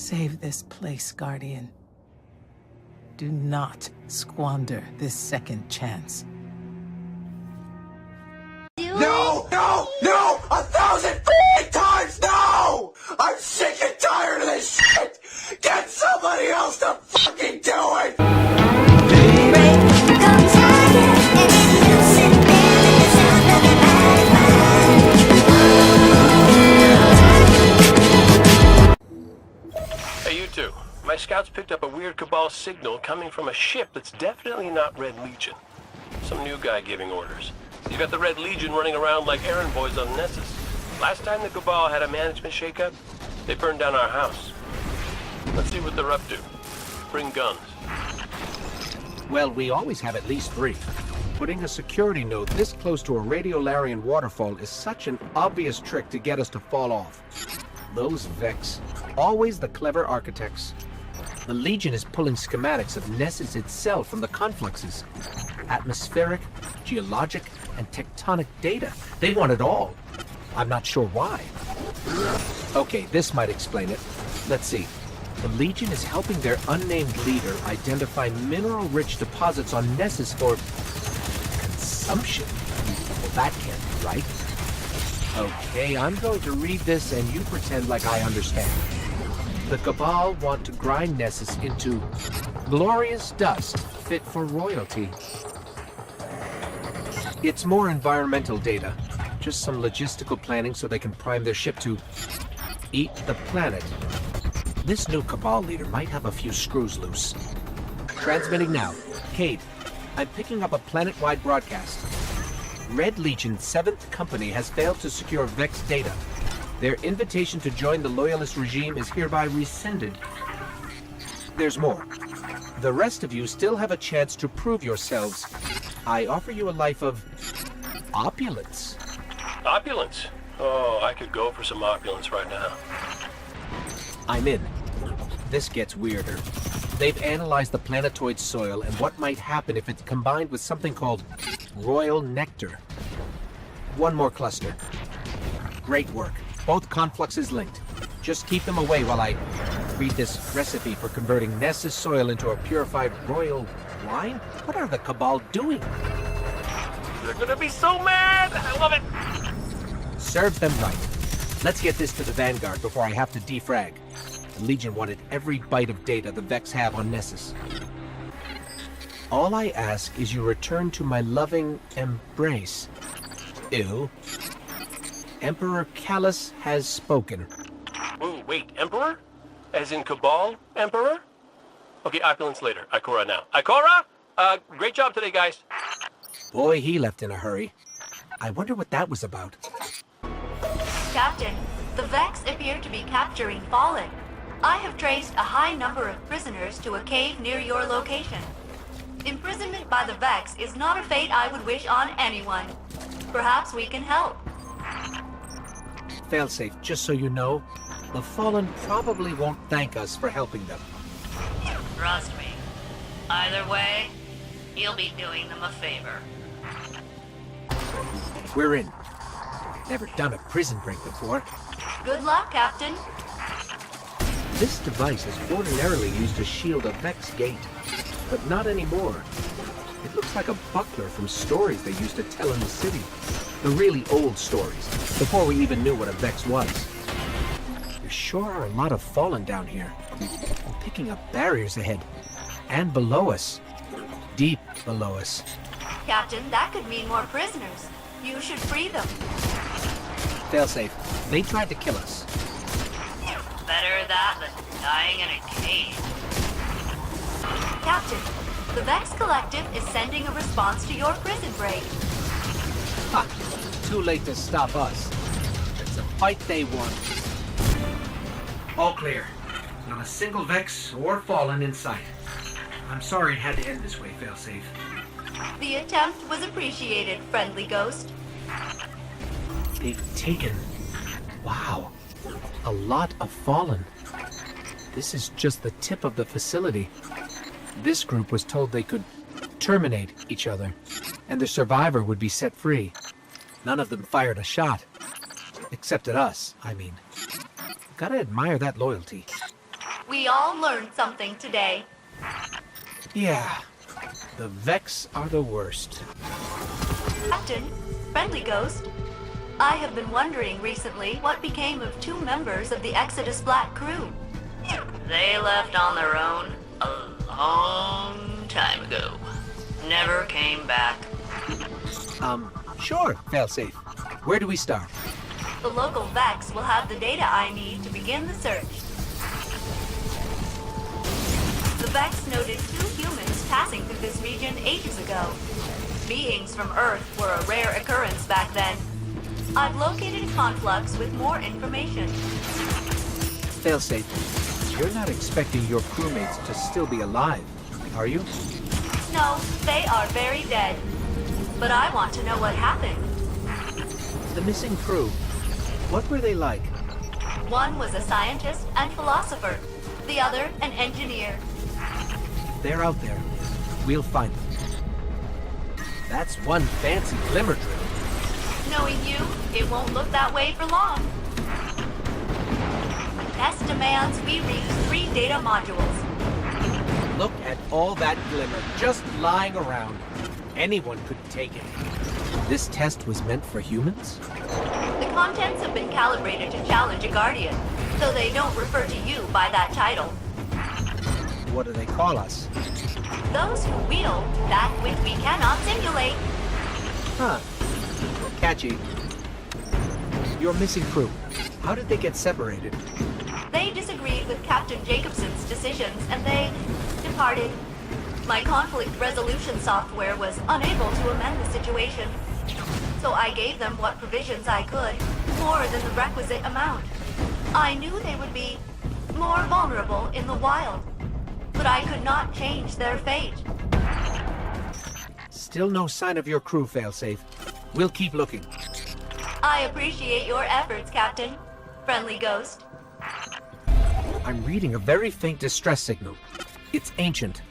Save this place, Guardian. Do not squander this second chance. No! No! No! 1,000 times no! I'm sick and tired of this shit! Get somebody else to fucking do it! Hey, you two. My scouts picked up a weird Cabal signal coming from a ship that's definitely not Red Legion. Some new guy giving orders. He's got the Red Legion running around like errand boys on Nessus. Last time the Cabal had a management shakeup, they burned down our house. Let's see what they're up to. Bring guns. Well, we always have at least 3. Putting a security node this close to a radiolarian waterfall is such an obvious trick to get us to fall off. Those Vex, always the clever architects. The Legion is pulling schematics of Nessus itself from the confluxes. Atmospheric, geologic, and tectonic data. They want it all. I'm not sure why. Okay, this might explain it. Let's see. The Legion is helping their unnamed leader identify mineral-rich deposits on Nessus for consumption. Well, that can't be right. Okay, I'm going to read this and you pretend like I understand. The Cabal want to grind Nessus into glorious dust fit for royalty. It's more environmental data. Just some logistical planning so they can prime their ship to eat the planet. This new Cabal leader might have a few screws loose. Transmitting now. Cade, I'm picking up a planet-wide broadcast. Red Legion's 7th company has failed to secure Vex data. Their invitation to join the Loyalist regime is hereby rescinded. There's more. The rest of you still have a chance to prove yourselves. I offer you a life of opulence. Opulence? Oh, I could go for some opulence right now. I'm in. This gets weirder. They've analyzed the planetoid soil and what might happen if it's combined with something called royal nectar. One more cluster. Great work. Both confluxes linked. Just keep them away while I read this recipe for converting Nessus soil into a purified royal wine? What are the Cabal doing? They're gonna be so mad! I love it! Serve them right. Let's get this to the Vanguard before I have to defrag. The Legion wanted every bite of data the Vex have on Nessus. All I ask is you return to my loving embrace. Ew. Emperor Callus has spoken. Ooh, wait, Emperor? As in Cabal Emperor? Okay, opulence later. Ikora now. Ikora! Great job today, guys. Boy, he left in a hurry. I wonder what that was about. Captain, the Vex appear to be capturing Fallen. I have traced a high number of prisoners to a cave near your location. Imprisonment by the Vex is not a fate I would wish on anyone. Perhaps we can help. Failsafe, just so you know, the Fallen probably won't thank us for helping them. Trust me. Either way, you'll be doing them a favor. We're in. Never done a prison break before. Good luck, Captain. This device is ordinarily used to shield a Vex gate, but not anymore. It looks like a buckler from stories they used to tell in the city. The really old stories, before we even knew what a Vex was. There sure are a lot of Fallen down here. I'm picking up barriers ahead. And below us. Deep below us. Captain, that could mean more prisoners. You should free them. Failsafe, they tried to kill us. Better that than dying in a cave. Captain, the Vex Collective is sending a response to your prison break. Ha! Too late to stop us. It's a fight they won. All clear. Not a single Vex or Fallen in sight. I'm sorry it had to end this way, Failsafe. The attempt was appreciated, friendly ghost. They've taken... wow. A lot of Fallen. This is just the tip of the facility. This group was told they could terminate each other, and the survivor would be set free. None of them fired a shot. Except at us, I mean. Gotta admire that loyalty. We all learned something today. Yeah, the Vex are the worst. Captain, friendly ghost. I have been wondering recently what became of 2 members of the Exodus Black crew. They left on their own a long time ago. Never came back. Sure, failsafe. Where do we start? The local Vex will have the data I need to begin the search. The Vex noted 2 humans passing through this region ages ago. Beings from Earth were a rare occurrence back then. I've located a conflux with more information. Failsafe, you're not expecting your crewmates to still be alive, are you? No, they are very dead. But I want to know what happened. The missing crew, what were they like? One was a scientist and philosopher. The other, an engineer. They're out there. We'll find them. That's one fancy glimmer drill. Knowing you, it won't look that way for long. Test demands we reuse 3 data modules. Look at all that glimmer just lying around. Anyone could take it. This test was meant for humans? The contents have been calibrated to challenge a Guardian, though they don't refer to you by that title. What do they call us? Those who wield that which we cannot simulate. Huh. Catchy. Your missing crew, how did they get separated? They disagreed with Captain Jacobson's decisions, and they departed. My conflict resolution software was unable to amend the situation, so I gave them what provisions I could, more than the requisite amount. I knew they would be more vulnerable in the wild, but I could not change their fate. Still no sign of your crew, failsafe. We'll keep looking. I appreciate your efforts, Captain. Friendly ghost. I'm reading a very faint distress signal. It's ancient.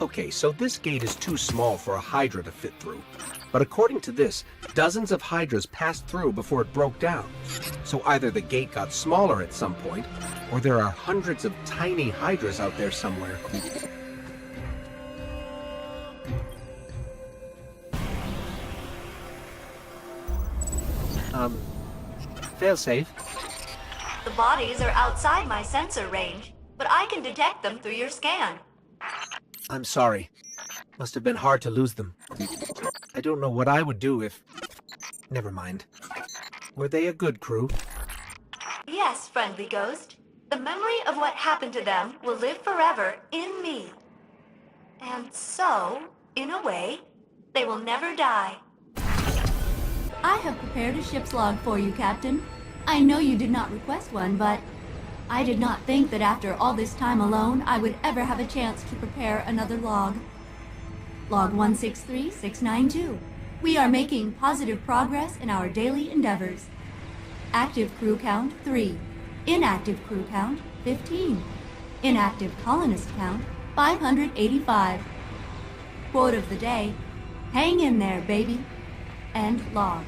Okay, so this gate is too small for a Hydra to fit through. But according to this, dozens of Hydras passed through before it broke down. So either the gate got smaller at some point, or there are hundreds of tiny Hydras out there somewhere. Failsafe. The bodies are outside my sensor range, but I can detect them through your scan. I'm sorry. Must have been hard to lose them. I don't know what I would do if... Never mind. Were they a good crew? Yes, friendly ghost. The memory of what happened to them will live forever in me. And so, in a way, they will never die. I have prepared a ship's log for you, Captain. I know you did not request one, but I did not think that after all this time alone, I would ever have a chance to prepare another log. Log 163692. We are making positive progress in our daily endeavors. Active crew count 3. Inactive crew count 15. Inactive colonist count 585. Quote of the day, hang in there, baby. End log.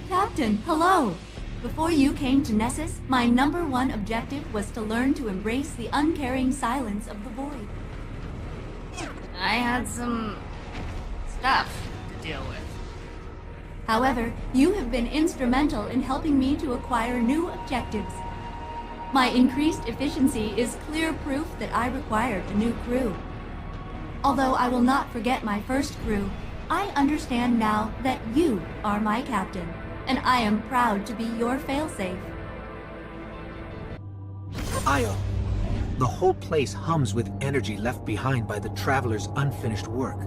Captain, hello! Before you came to Nessus, my #1 objective was to learn to embrace the uncaring silence of the void. I had some stuff to deal with. However, you have been instrumental in helping me to acquire new objectives. My increased efficiency is clear proof that I required a new crew. Although I will not forget my first crew, I understand now that you are my captain, and I am proud to be your failsafe. Io, the whole place hums with energy left behind by the Traveler's unfinished work.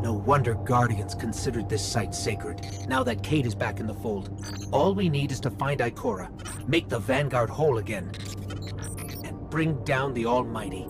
No wonder Guardians considered this site sacred, now that Kate is back in the fold. All we need is to find Ikora, make the Vanguard whole again, and bring down the Almighty.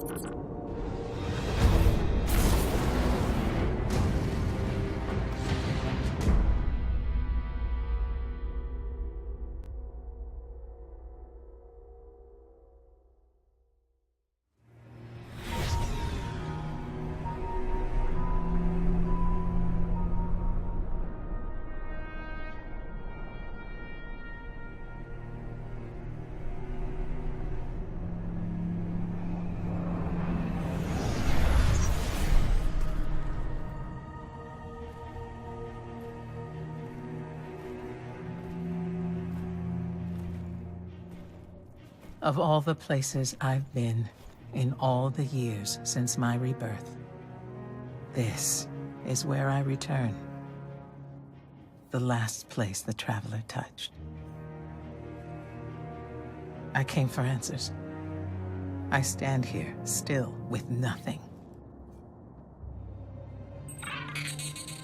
Of all the places I've been in all the years since my rebirth, this is where I return. The last place the Traveler touched. I came for answers. I stand here, still, with nothing.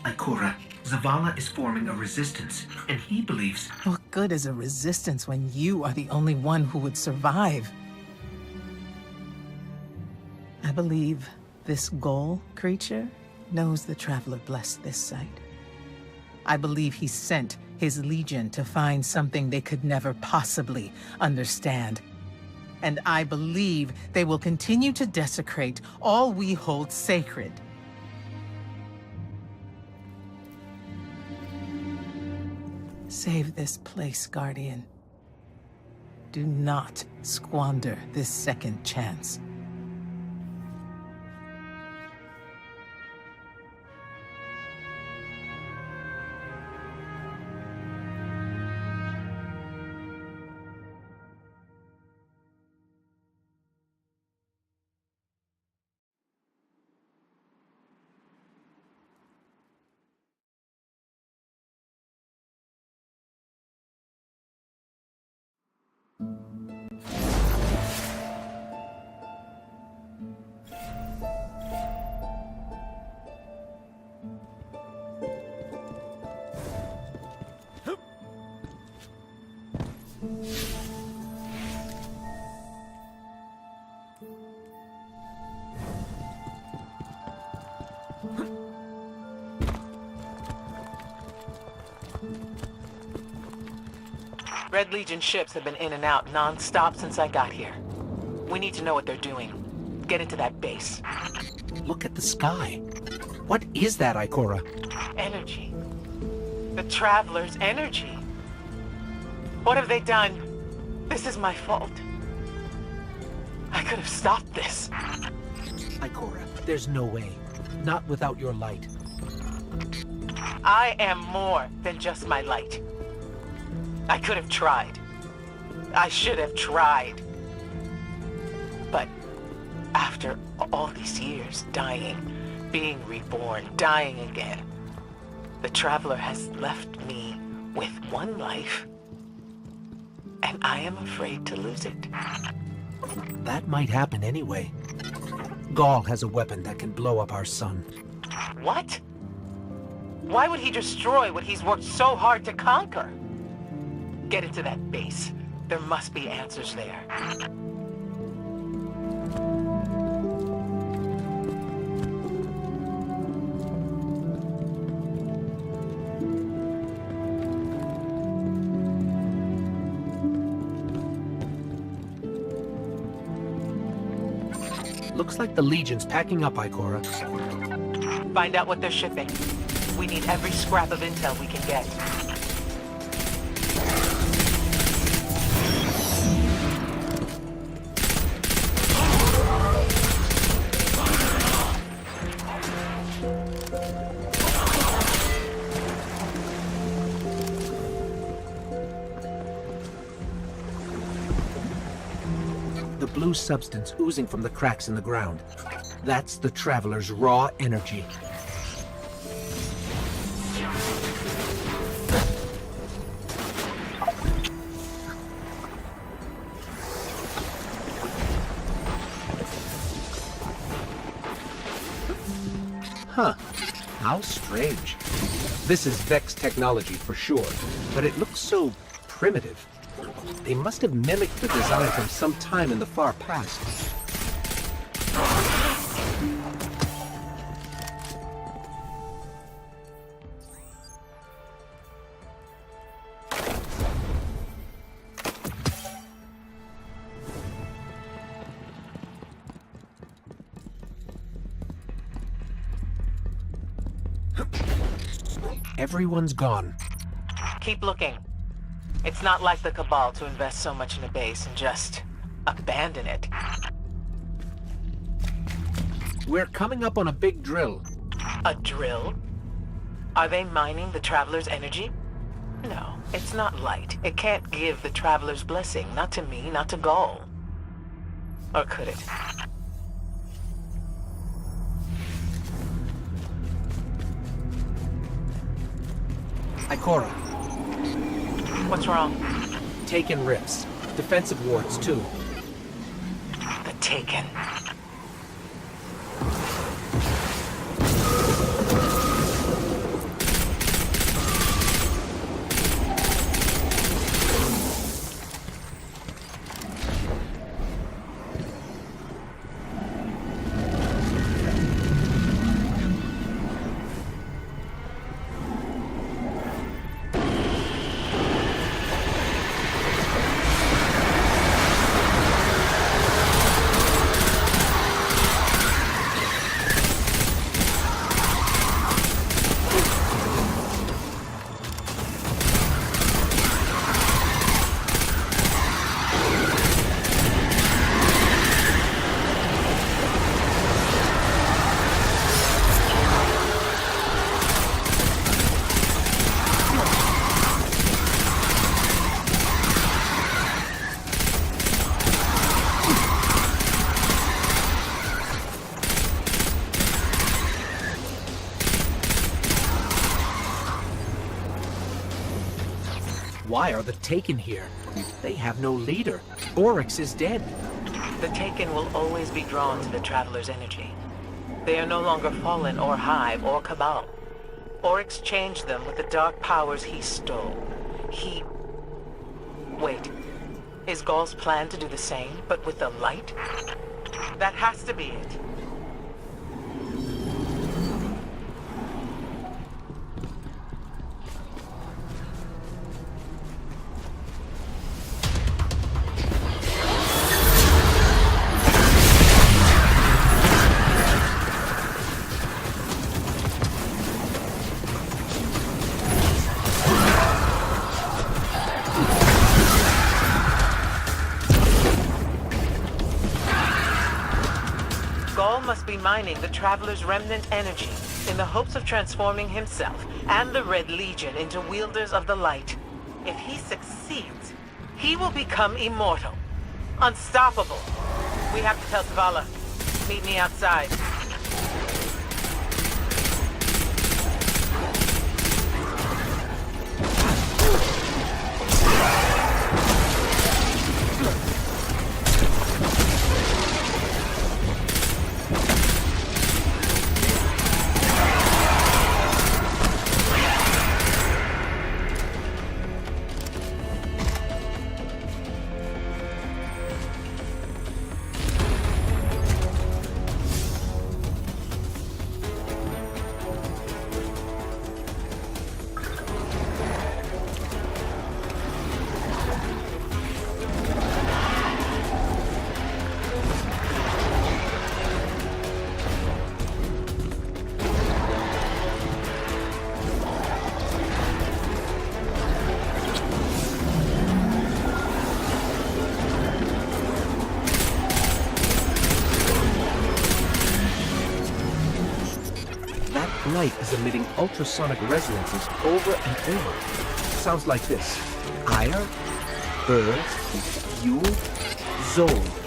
Ikora, Zavala is forming a resistance, and he believes... What good is a resistance when you are the only one who would survive? I believe this Ghoul creature knows the Traveler blessed this site. I believe he sent his Legion to find something they could never possibly understand. And I believe they will continue to desecrate all we hold sacred. Save this place, Guardian. Do not squander this second chance. Red Legion ships have been in and out non-stop since I got here. We need to know what they're doing. Get into that base. Look at the sky. What is that, Ikora? Energy. The Traveler's energy. What have they done? This is my fault. I could have stopped this. Ikora, there's no way. Not without your light. I am more than just my light. I could have tried. I should have tried. But after all these years, dying, being reborn, dying again, the Traveler has left me with one life, and I am afraid to lose it. That might happen anyway. Gaul has a weapon that can blow up our sun. What? Why would he destroy what he's worked so hard to conquer? Get into that base. There must be answers there. Looks like the Legion's packing up, Ikora. Find out what they're shipping. We need every scrap of intel we can get. The blue substance oozing from the cracks in the ground. That's the Traveler's raw energy. Huh. How strange. This is Vex technology for sure, but it looks so primitive. They must have mimicked the design from some time in the far past. Everyone's gone. Keep looking. It's not like the Cabal to invest so much in a base and just abandon it. We're coming up on a big drill. A drill? Are they mining the Traveler's energy? No, it's not light. It can't give the Traveler's blessing. Not to me, not to Gaul. Or could it? Ikora, What's wrong? Taken rips. Defensive wards, too. The Taken. Why are the Taken here? They have no leader. Oryx is dead. The Taken will always be drawn to the Traveler's energy. They are no longer Fallen or Hive or Cabal. Oryx changed them with the dark powers he stole. Wait. Is Gaul's plan to do the same, but with the light? That has to be it. Must be mining the Traveler's remnant energy in the hopes of transforming himself and the Red Legion into wielders of the light. If he succeeds, he will become immortal, unstoppable. We have to tell Zavala. Meet me outside. Light is emitting ultrasonic resonances over and over. Sounds like this. Ire, Yul, Zol.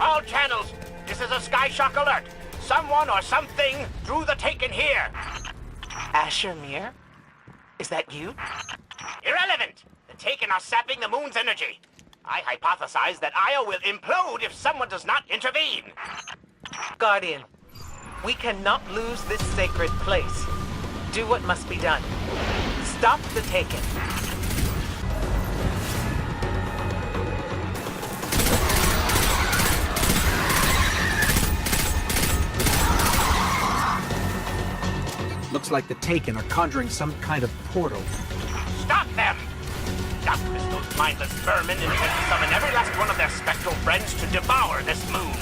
All channels, this is a Sky Shock alert. Someone or something drew the Taken here. Asher Mir? Is that you? Irrelevant. The Taken are sapping the moon's energy. I hypothesize that Io will implode if someone does not intervene. Stop the Taken. Looks like the Taken are conjuring some kind of portal. Stop them! Doubtless those mindless vermin intend to summon every last one of their spectral friends to devour this moon.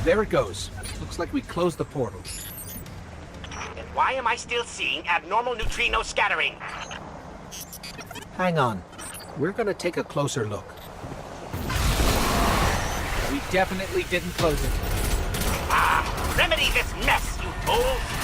There it goes. Looks like we closed the portal. And why am I still seeing abnormal neutrino scattering? Hang on. We're gonna take a closer look. We definitely didn't close it. Ah! Remedy this mess, you fools!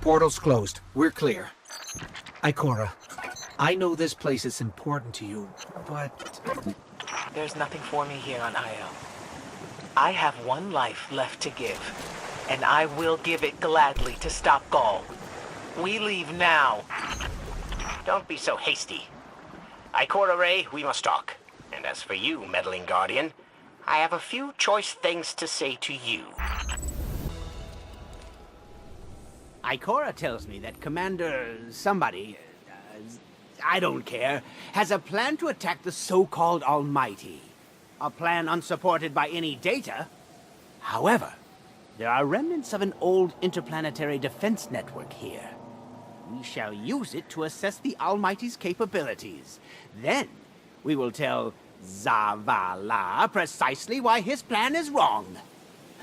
Portal's closed. We're clear. Ikora, I know this place is important to you, but... There's nothing for me here on Io. I have one life left to give, and I will give it gladly to stop Gaul. We leave now. Don't be so hasty. Ikora Ray, we must talk. And as for you, meddling Guardian, I have a few choice things to say to you. Ikora tells me that Commander somebody, I don't care, has a plan to attack the so-called Almighty. A plan unsupported by any data. However, there are remnants of an old interplanetary defense network here. We shall use it to assess the Almighty's capabilities. Then, we will tell Zavala precisely why his plan is wrong.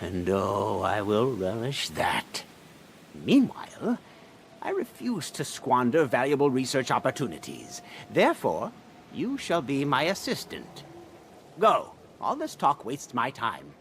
And oh, I will relish that. Meanwhile, I refuse to squander valuable research opportunities. Therefore, you shall be my assistant. Go. All this talk wastes my time.